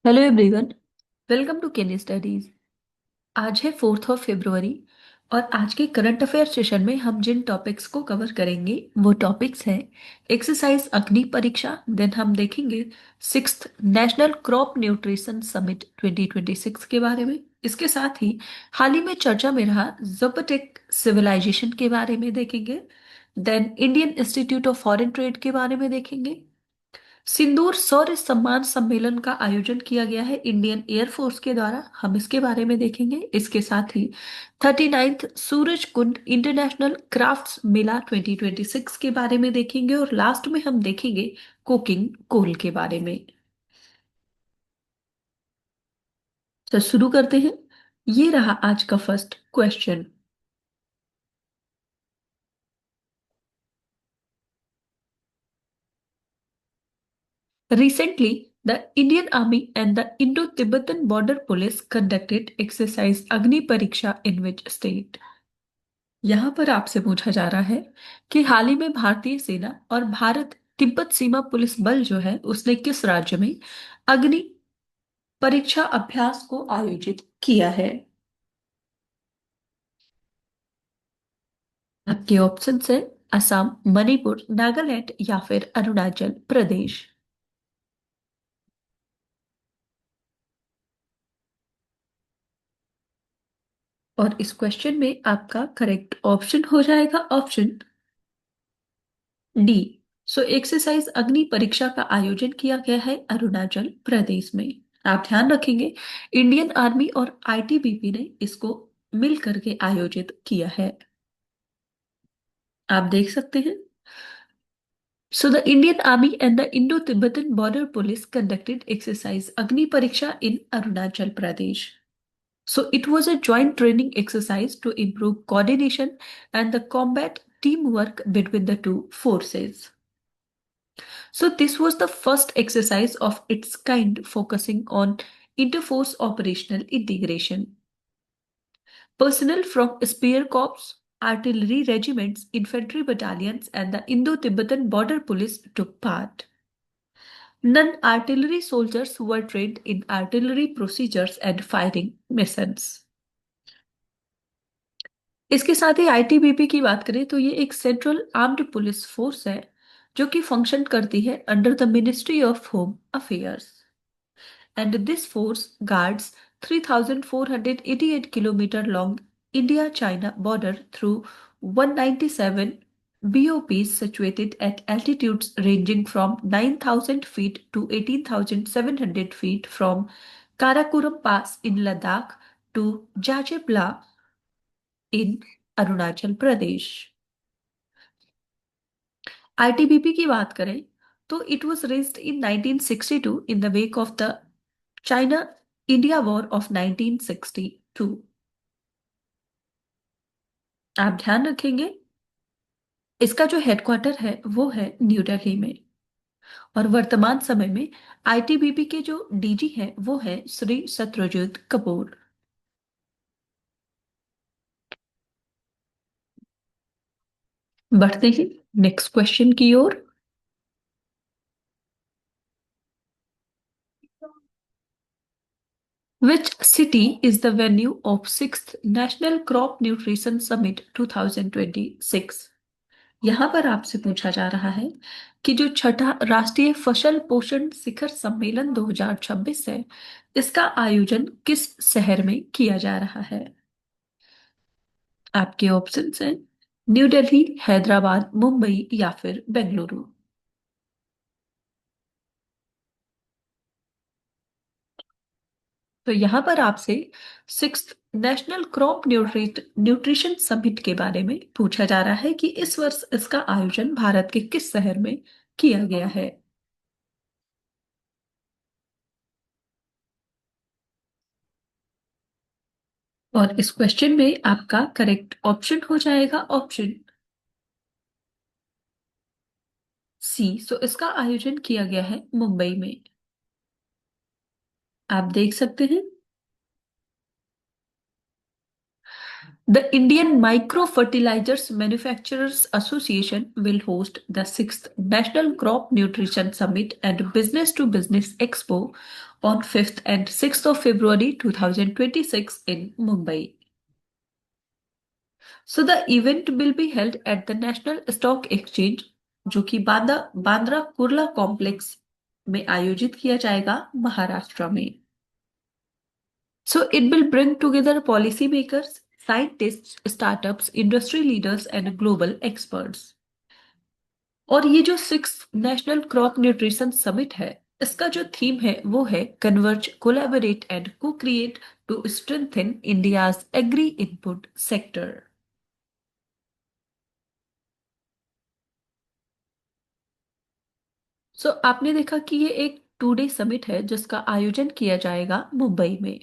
Hello everyone. Welcome to केनी studies. आज है 4 और आज के करंट अफेयर सेशन में हम जिन टॉपिक्स को कवर करेंगे वो टॉपिक्स हैं एक्सरसाइज अग्नि परीक्षा। देन हम देखेंगे sixth national crop nutrition summit 2026 के बारे में। इसके साथ ही हाल ही में चर्चा में रहा ज़ोपोटेक सिविलाइजेशन के बारे में देखेंगे। Then Indian Institute of Foreign Trade के बारे में देखेंगे। सिंदूर शौर्य सम्मान सम्मेलन का आयोजन किया गया है इंडियन एयरफोर्स के द्वारा, हम इसके बारे में देखेंगे। इसके साथ ही 39th Suraj Kund international crafts मेला 2026 के बारे में देखेंगे और लास्ट में हम देखेंगे कुकिंग कोल के बारे में। तो शुरू करते हैं। ये रहा आज का first question. Recently, the Indian Army and the Indo-Tibetan Border Police conducted exercise Agni Pariksha in which state? यहाँ पर आपसे पूछा जा रहा है कि हाल ही में भारतीय सेना और भारत तिब्बत सीमा पुलिस बल जो है उसने किस राज्य में अग्नि परीक्षा अभ्यास को आयोजित किया है। आपके ऑप्शन है असम, मणिपुर, नागालैंड या फिर अरुणाचल प्रदेश। और इस क्वेश्चन में आपका करेक्ट ऑप्शन हो जाएगा ऑप्शन डी। सो एक्सरसाइज अग्नि परीक्षा का आयोजन किया गया है अरुणाचल प्रदेश में। आप ध्यान रखेंगे इंडियन आर्मी और आईटीबीपी ने इसको मिल करके आयोजित किया है। आप देख सकते हैं। So the Indian army and the Indo Tibetan border police conducted exercise अग्नि परीक्षा इन Arunachal Pradesh. So it was a joint training exercise to improve coordination and the combat teamwork between the two forces. So this was the first exercise of its kind focusing on interforce operational integration. Personnel from spear corps, artillery regiments, infantry battalions, and the Indo-Tibetan border police took part. Non-artillery soldiers were trained in artillery procedures and firing missions. इसके साथ ही ITBP की बात करें तो ये एक central armed police force है जो कि फंक्शन करती है under the ministry of home affairs. And this force guards 3,488 kilometre long India China border through 197 BOPs situated at altitudes ranging from 9,000 feet to 18,700 feet from Karakoram Pass in Ladakh to Jajebla in Arunachal Pradesh. ITBP की बात करें तो it was raised in 1962 in the wake of the China India war of 1962। आप ध्यान रखेंगे इसका जो headquarter है वो है न्यू दिल्ली में। और वर्तमान समय में आईटीबीपी के जो डीजी हैं वो है श्री सत्यजीत कपूर। बढ़ते हैं नेक्स्ट क्वेश्चन की ओर। Which city is the venue of 6th National Crop Nutrition Summit 2026? यहाँ पर आपसे पूछा जा रहा है कि जो छठा राष्ट्रीय फसल पोषण शिखर सम्मेलन 2026 है इसका आयोजन किस शहर में किया जा रहा है। आपके ऑप्शंस हैं न्यू दिल्ली, हैदराबाद, मुंबई या फिर बेंगलुरु। तो यहाँ पर आपसे sixth national crop nutrition summit के बारे में पूछा जा रहा है कि इस वर्ष इसका आयोजन भारत के किस शहर में किया गया है। और इस क्वेश्चन में आपका करेक्ट ऑप्शन हो जाएगा ऑप्शन सी। सो इसका आयोजन किया गया है मुंबई में। आप देख सकते हैं The Indian Micro Fertilizers Manufacturers Association will host the 6th National Crop Nutrition Summit and Business to Business Expo on 5th and 6th of February 2026 in Mumbai. So the event will be held at the National Stock Exchange, जो कि Bandra Kurla complex में आयोजित किया जाएगा महाराष्ट्र में. So it will bring together policymakers, scientists, startups, industry leaders and global experts. और ये जो 6th national crop nutrition summit है, इसका जो थीम है वो है converge, collaborate and co create to strengthen India's agri input sector. So आपने देखा कि ये एक 2 डे समिट है जिसका आयोजन किया जाएगा मुंबई में.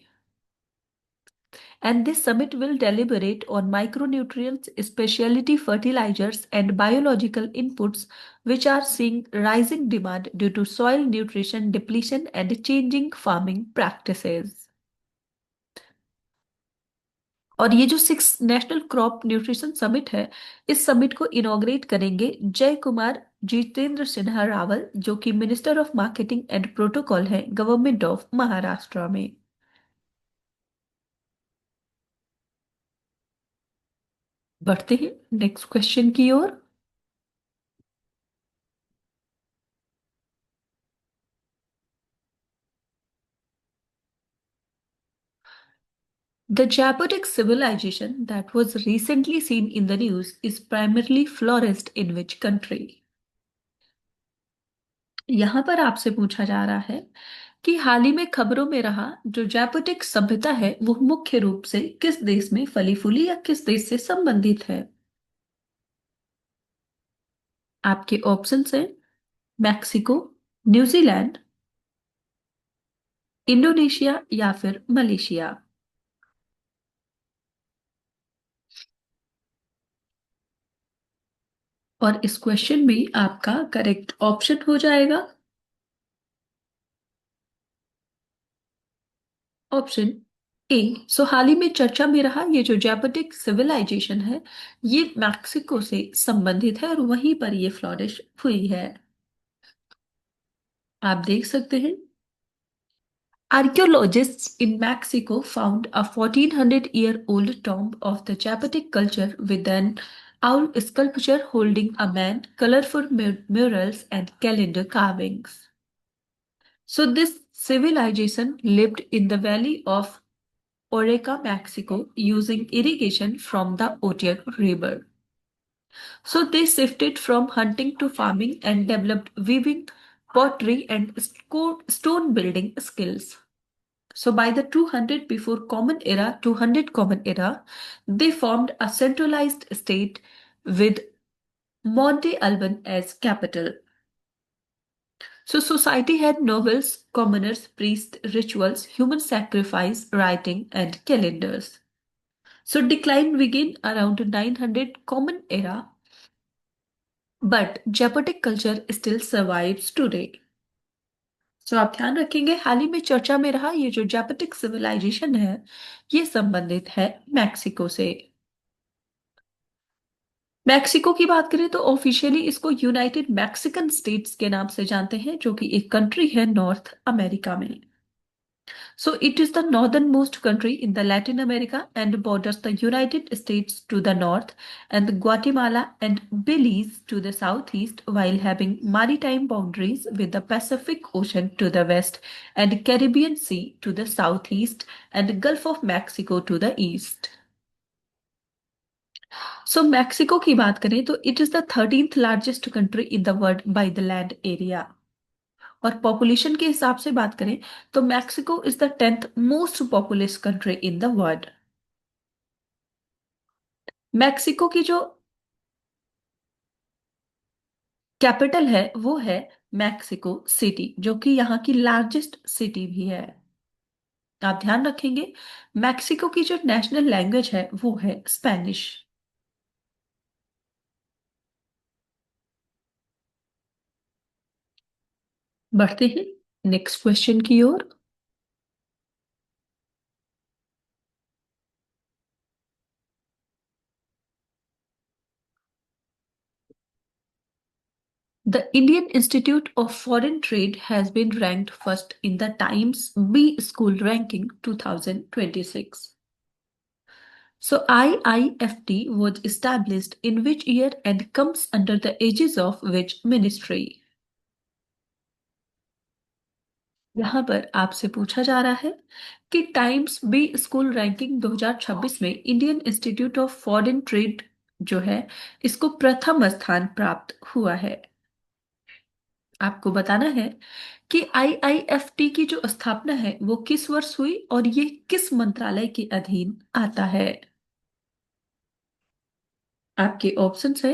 And this summit will deliberate on micronutrients, specialty fertilizers, and biological inputs which are seeing rising demand due to soil nutrition depletion and changing farming practices. और ये जो 6 नेशनल क्रॉप न्यूट्रिशन समिट है, इस समिट को inaugurate करेंगे जय कुमार जितेंद्र सिन्हा रावल, जो कि minister of marketing and protocol है गवर्नमेंट ऑफ महाराष्ट्र में. बढ़ते हैं नेक्स्ट क्वेश्चन की ओर. The Japodic civilization that was recently seen in the news is primarily flourished in which country? यहां पर आपसे पूछा जा रहा है कि हाल ही में खबरों में रहा जो जैपोटिक सभ्यता है वो मुख्य रूप से किस देश में फली फूली या किस देश से संबंधित है. आपके ऑप्शंस हैं मैक्सिको, न्यूजीलैंड, इंडोनेशिया या फिर मलेशिया. और इस क्वेश्चन में आपका करेक्ट ऑप्शन हो जाएगा ऑप्शन ए. सो हाल ही में चर्चा में रहा ये जो जैपोटिक सिविलाइजेशन है ये मैक्सिको से संबंधित है और वहीं पर ये फ्लॉरिश हुई है. आप देख सकते हैं archaeologists in Mexico found a 1400-year-old tomb of the Zapotic culture with an owl sculpture holding a man, colorful murals, and calendar carvings. So, this civilization lived in the valley of Oreca, Mexico, using irrigation from the Otier River. So they shifted from hunting to farming and developed weaving, pottery, and stone building skills. So by the 200 before Common Era, 200 Common Era, they formed a centralized state with Monte Alban as capital. So society had nobles, commoners, priests, rituals, human sacrifice, writing, and calendars. So decline began around 900 Common Era, but Japotic culture still survives today. So आप ध्यान रखेंगे हाल ही में चर्चा में रहा ये जो जापाटिक civilisation है ये संबंधित है मैक्सिको से. मैक्सिको की बात करें तो ऑफिशियली इसको यूनाइटेड मैक्सिकन स्टेट्स के नाम से जानते हैं जो कि एक कंट्री है नॉर्थ अमेरिका में. So it is the northernmost country in the Latin America and borders the United States to the north and Guatemala and Belize to the southeast while having maritime boundaries with the Pacific Ocean to the west and Caribbean Sea to the southeast and Gulf of Mexico to the east. So Mexico की बात करें तो it is the 13th largest country in the world by the land area. और population के हिसाब से बात करें तो Mexico is the 10th most populous country in the world. Mexico की जो कैपिटल है वो है मैक्सिको सिटी जो कि यहाँ की लार्जेस्ट सिटी भी है. आप ध्यान रखेंगे मैक्सिको की जो नेशनल लैंग्वेज है वो है स्पेनिश. बढ़ते हैं नेक्स्ट क्वेश्चन की ओर. The Indian Institute of Foreign Trade has been ranked first in the Times B School Ranking 2026. So IIFT was established in which year and comes under the aegis of which ministry? यहाँ पर आपसे पूछा जा रहा है कि times B school ranking 2026 में Indian Institute of Foreign trade जो है इसको प्रथम स्थान प्राप्त हुआ है। आपको बताना है कि आईआईएफटी की जो स्थापना है वो किस वर्ष हुई और ये किस मंत्रालय के अधीन आता है। आपके ऑप्शंस है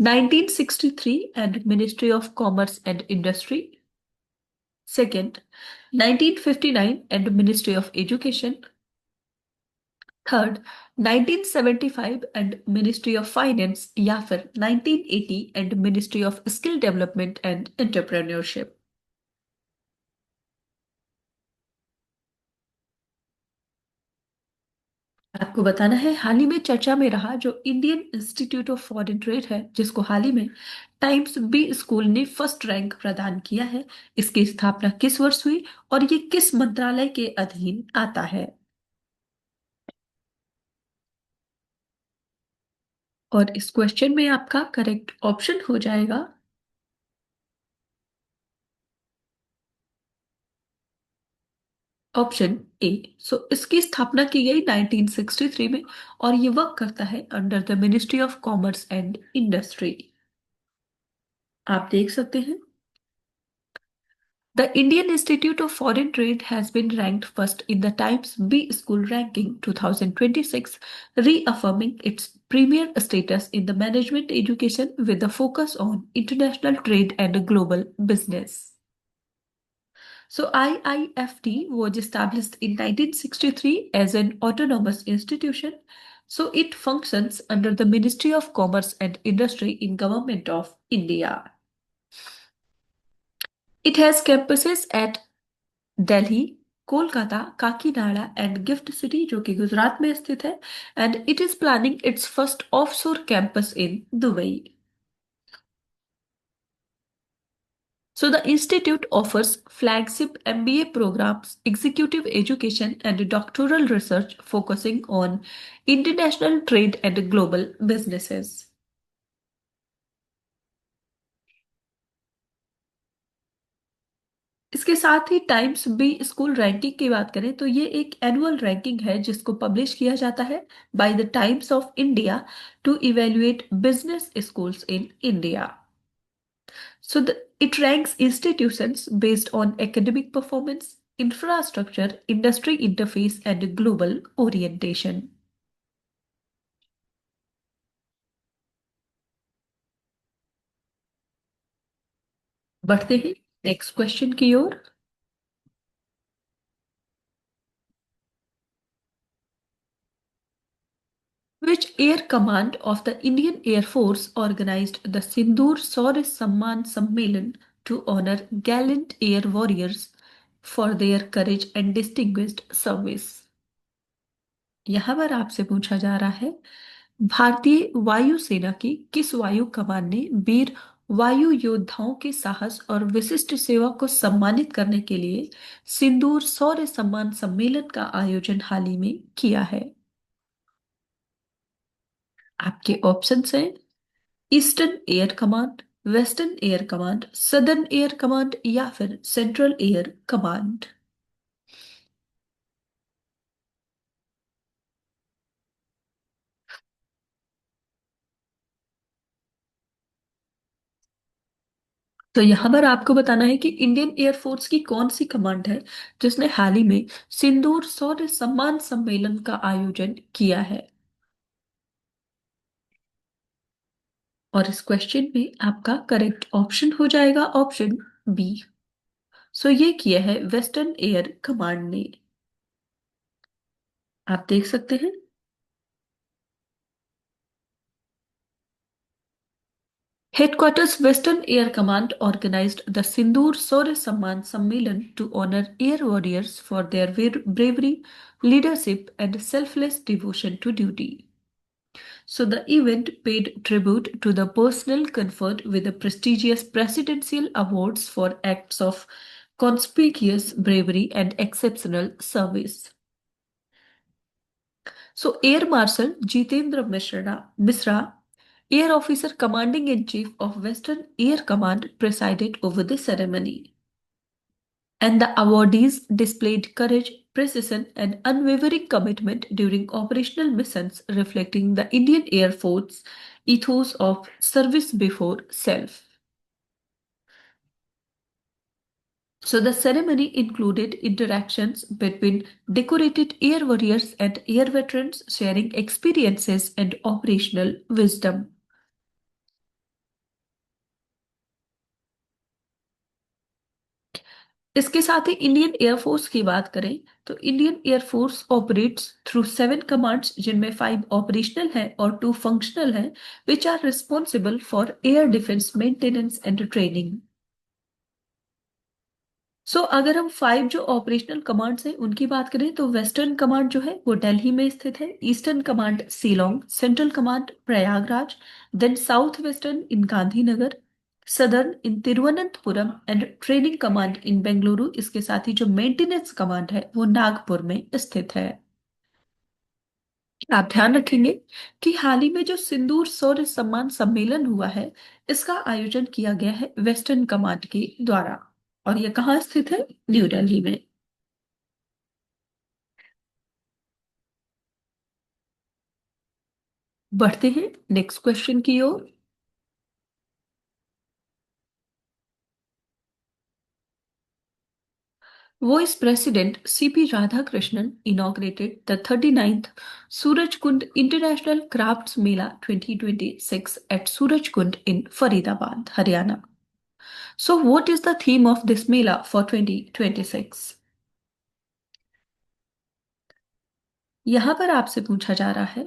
1963 and ministry of commerce and industry, second 1959 and ministry of education, third 1975 and ministry of finance या फिर 1980 and ministry of skill development and entrepreneurship. आपको बताना है हाल ही में चर्चा में रहा जो Indian Institute of Foreign trade है जिसको हाल ही में टाइम्स बी स्कूल ने फर्स्ट रैंक प्रदान किया है, इसकी स्थापना किस वर्ष हुई और ये किस मंत्रालय के अधीन आता है। और इस क्वेश्चन में आपका करेक्ट ऑप्शन हो जाएगा ऑप्शन ए। सो इसकी स्थापना की गई 1963 में और ये वर्क करता है under the ministry of commerce and industry. आप देख सकते हैं The Indian Institute of Foreign Trade has been ranked first in the Times B School Ranking 2026, reaffirming its premier status in the management education with a focus on international trade and global business. So IIFT was established in 1963 as an autonomous institution. So it functions under the Ministry of Commerce and Industry in Government of India. It has campuses at Delhi, Kolkata, Kakinada and gift city जो कि गुजरात में स्थित है and it is planning it's first offshore campus in Dubai. So the institute offers flagship MBA programs, executive education and doctoral research focusing on international trade and global businesses. इसके साथ ही times B school ranking की बात करें तो ये एक annual ranking है जिसको पब्लिश किया जाता है by the Times of India to evaluate business schools in India. It ranks institutions based on academic performance, infrastructure, industry interface, and global orientation. बढ़ते हैं नेक्स्ट क्वेश्चन की ओर। Which Air Command of the Indian Air Force organized the Sindoor Saurya Samman Sammelan to honor gallant air warriors for their courage and distinguished service? यहाँ पर आपसे पूछा जा रहा है भारतीय वायुसेना की किस वायु कमान ने वीर वायु योद्धाओं के साहस और विशिष्ट सेवा को सम्मानित करने के लिए सिंदूर शौर्य सम्मान सम्मेलन का आयोजन हाल ही में किया है। आपके ऑप्शंस हैं eastern air command, western air command, southern air command या फिर सेंट्रल एयर कमांड। तो यहां पर आपको बताना है कि इंडियन एयरफोर्स की कौन सी कमांड है जिसने हाल ही में सिंदूर शौर्य सम्मान सम्मेलन का आयोजन किया है। और इस क्वेश्चन में आपका करेक्ट ऑप्शन हो जाएगा ऑप्शन बी। सो ये किया है वेस्टर्न एयर कमांड ने। आप देख सकते हैं Headquarters Western Air Command organized the Sindoor Shaurya Samman Sammelan to honor air warriors for their bravery, leadership, and selfless devotion to duty. So the event paid tribute to the personal conferred with the prestigious presidential awards for acts of conspicuous bravery and exceptional service. So Air Marshal Jitendra Misra, Air Officer Commanding in Chief of Western Air Command, presided over the ceremony. And the awardees displayed courage, precision, and unwavering commitment during operational missions, reflecting the Indian Air Force ethos of service before self. So the ceremony included interactions between decorated air warriors and air veterans sharing experiences and operational wisdom. इसके साथ ही Indian air force की बात करें तो Indian Air Force operates through 7 commands जिनमें 5 operational हैं और 2 functional हैं which are responsible for air defence maintenance and training. अगर हम 5 जो ऑपरेशनल कमांड्स हैं उनकी बात करें तो वेस्टर्न कमांड जो है वो दिल्ली में स्थित है, eastern command Shillong, central command Prayagraj, then south western in Gandhinagar, southern in Thiruvananthapuram and training command in Bengaluru. इसके साथ ही जो मेंटेनेंस कमांड है वो नागपुर में स्थित है. आप ध्यान रखेंगे कि हाल ही में जो सिंदूर शौर्य सम्मान सम्मेलन हुआ है इसका आयोजन किया गया है वेस्टर्न कमांड के द्वारा और यह कहाँ स्थित है? न्यू दिल्ली में. बढ़ते हैं नेक्स्ट क्वेश्चन की ओर. Vice President C.P. Radhakrishnan inaugurated the 39th Surajkund International Crafts Mela 2026 at Surajkund in Faridabad, Haryana. So, what is the theme of this Mela for 2026? यहाँ पर आपसे पूछा जा रहा है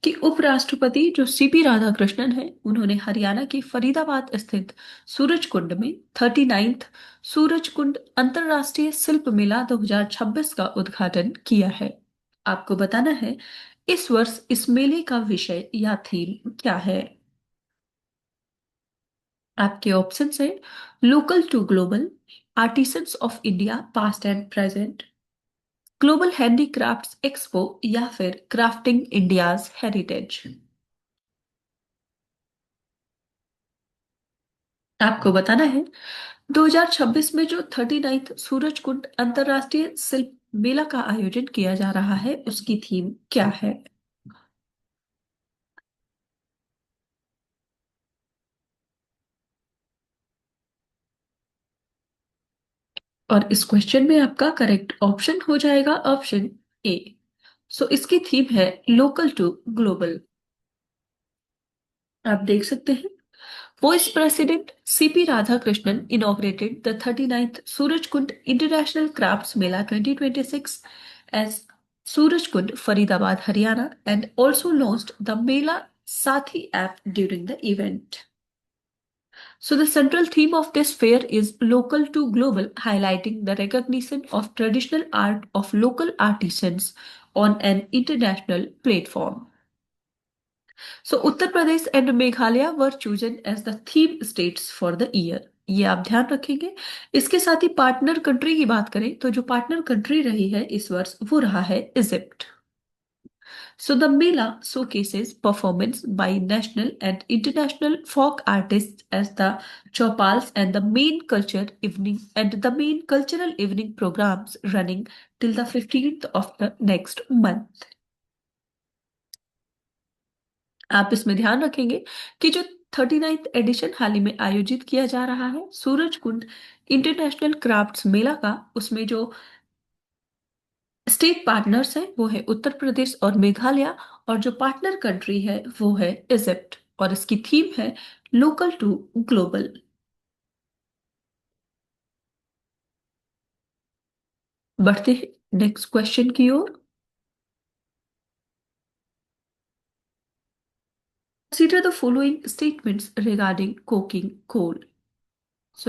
कि उपराष्ट्रपति जो सीपी राधाकृष्णन है उन्होंने हरियाणा के फरीदाबाद स्थित सूरजकुंड में 39th सूरजकुंड अंतरराष्ट्रीय शिल्प मेला 2026 का उद्घाटन किया है. आपको बताना है इस वर्ष इस मेले का विषय या थीम क्या है. आपके ऑप्शंस हैं local to global, artisans of India past and present, global handicrafts expo या फिर क्राफ्टिंग इंडियाज हेरिटेज. आपको बताना है 2026 में जो 39th सूरजकुंड अंतरराष्ट्रीय शिल्प मेला का आयोजन किया जा रहा है उसकी थीम क्या है. और इस क्वेश्चन में आपका करेक्ट ऑप्शन हो जाएगा ऑप्शन ए. इसकी थीम है लोकल टू ग्लोबल. आप देख सकते हैं Vice President C.P. Radhakrishnan inaugurated the 39th Surajkund International Crafts Mela 2026 as Surajkund, Faridabad, Haryana, and also launched the Mela Sathi app during the event. The central theme of this fair is local to global, highlighting the recognition of traditional art of local artisans on an international platform. Uttar Pradesh and Meghalaya were chosen as the theme states for the year. ये आप ध्यान रखेंगे. इसके साथ ही partner country की बात करें तो जो पार्टनर कंट्री रही है इस वर्ष वो रहा है Egypt. The Mela showcases performance by national and international folk artists as the chopals and the main cultural evening programs running till the 15th of the next month. आप इसमें ध्यान रखेंगे कि जो 39th एडिशन हाल ही में आयोजित किया जा रहा है सूरजकुंड इंटरनेशनल क्राफ्ट्स मेला का उसमें जो स्टेट पार्टनर्स हैं वो है उत्तर प्रदेश और मेघालय और जो पार्टनर कंट्री है वो है इजिप्ट और इसकी थीम है लोकल टू ग्लोबल. बढ़ते हैं नेक्स्ट क्वेश्चन की ओर. Consider the following statements regarding coking coal.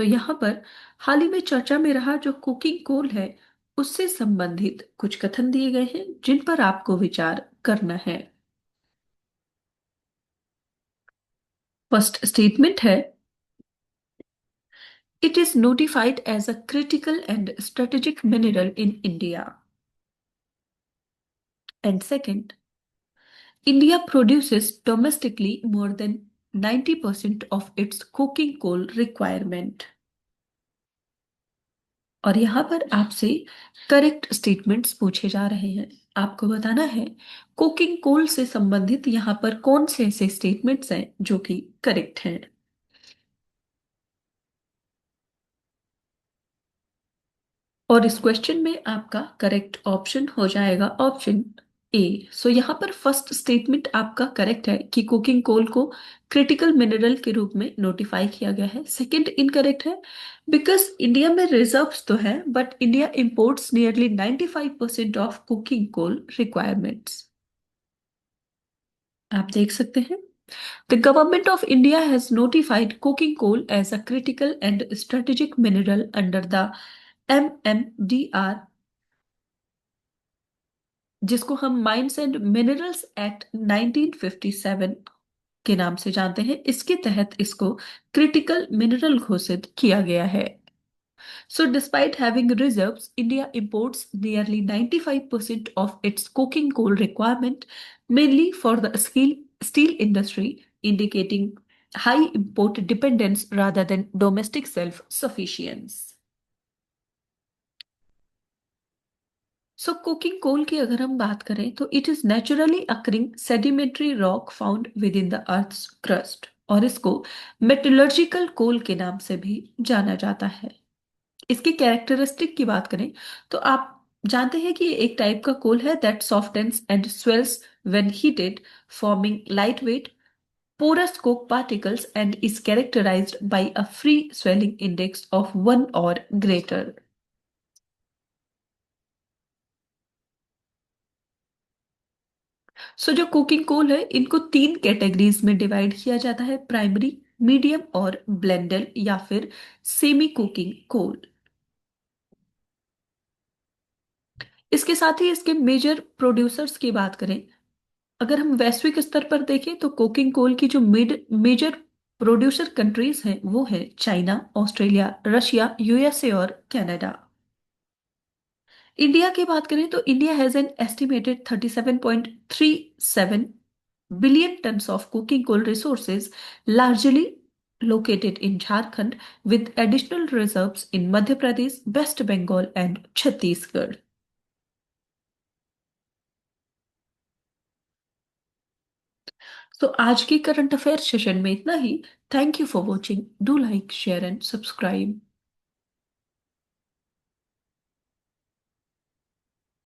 यहाँ पर हाल ही में चर्चा में रहा जो कुकिंग कोल है उससे संबंधित कुछ कथन दिए गए हैं जिन पर आपको विचार करना है. फर्स्ट स्टेटमेंट है, it is notified as a critical and strategic mineral in India. And second, India produces domestically more than 90% of its coking coal requirement. और यहाँ पर आपसे करेक्ट स्टेटमेंट्स पूछे जा रहे हैं। आपको बताना है कुकिंग कोल से संबंधित यहाँ पर कौन से ऐसे स्टेटमेंट्स हैं जो कि करेक्ट हैं। और इस क्वेश्चन में आपका करेक्ट ऑप्शन हो जाएगा ऑप्शन ए। सो यहाँ पर फर्स्ट स्टेटमेंट आपका करेक्ट है कि कुकिंग कोल को क्रिटिकल मिनरल के रूप में नोटिफाई किया गया है। सेकंड इनकरेक्ट है, बिकॉज इंडिया में रिजर्व्स तो है but India imports nearly 95% of coking coal requirements. आप देख सकते हैं, the government of India has notified coking coal as a critical and strategic mineral under the MMDR, जिसको हम माइंस एंड मिनरल्स एक्ट 1957 के नाम से जानते हैं। इसके तहत इसको क्रिटिकल मिनरल घोषित किया गया है। So despite having reserves, India imports nearly 95% of its coking coal requirement, mainly for the steel industry, indicating high import dependence rather than domestic self-sufficiency. So coking coal की अगर हम बात करें तो it is naturally occurring sedimentary rock found within the earth's crust, और इसको metallurgical कोल के नाम से भी जाना जाता है। इसकी कैरेक्टरिस्टिक की बात करें तो आप जानते हैं कि ये एक टाइप का कोल है that softens and swells when heated, forming light weight porous coke particles and is characterized by a free swelling index of 1 or greater. सो जो कुकिंग कोल है इनको तीन कैटेगरीज में डिवाइड किया जाता है, प्राइमरी, मीडियम और ब्लेंडर या फिर सेमी कुकिंग कोल। इसके साथ ही इसके मेजर प्रोड्यूसर्स की बात करें, अगर हम वैश्विक स्तर पर देखें तो कुकिंग कोल की जो मेजर प्रोड्यूसर कंट्रीज हैं वो है चाइना, ऑस्ट्रेलिया, रशिया, यूएसए और कनाडा। इंडिया की बात करें तो India has an estimated 37.37 billion tons of cooking coal resources, largely located in Jharkhand, with additional reserves in Madhya Pradesh, West Bengal, and Chhattisgarh. तो आज के करंट अफेयर सेशन में इतना ही। Thank you for watching. Do like, share and subscribe.